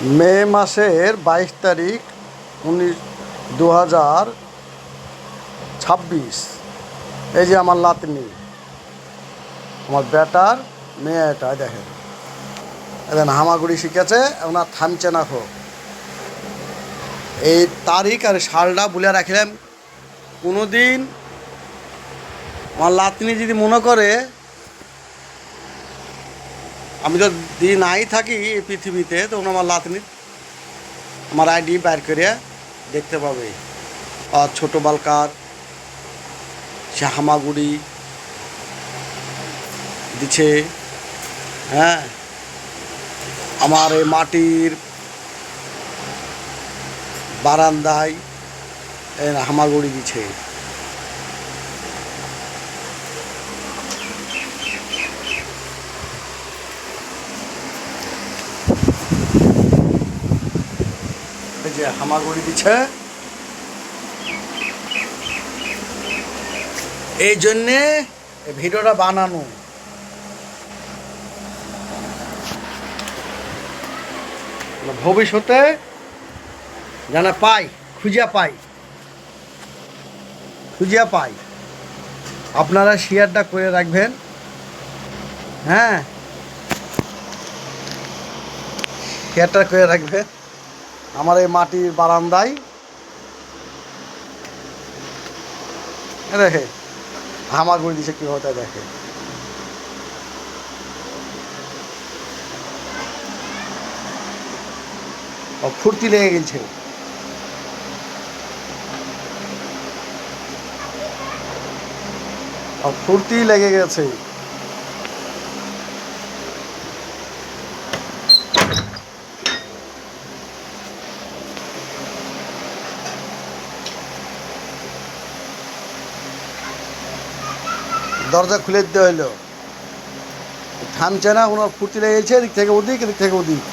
মে মাসের 22 তারিখ 2026। এই যে আমার লাতনি, আমার বেটার মেয়ে, এটা দেখেন এখন হামাগুড়ি শিখেছে, ওনার থামছে না খো। এই তারিখ আর সালটা বলে রাখলাম। কোনো দিন আমার লাতনি যদি মনে করে আমি তো দিন নাই থাকি এই পৃথিবীতে, তো আমার লাতনি আমার আইডি বাইর করে দেখতে পাবে। আর ছোটো বালকার সে হামাগুড়ি দিছে, হ্যাঁ, আমার এই মাটির বারান্দায় হামাগুড়ি দিছে। এই যে হামাগুড়ি দিছে, এই জন্যে এই ভিডিওটা বানানো। ভবিষ্যতে যেন খুঁজিয়া পাই। আপনারা শেয়ারটা করে রাখবেন, হ্যাঁ, শেয়ারটা করে রাখবেন। আমার এই মাটির বারান্দায় দেখে হামাগুড়ি দিছে কীভাবে, তাই দেখে। ফুর্তি লেগে গেছে, ফুর্তি লেগে গেছে। দরজা খুলে দিতে হইলো, থামছে না, ওনার ফুর্তি লেগে গেছে, এদিক থেকে ওদিক।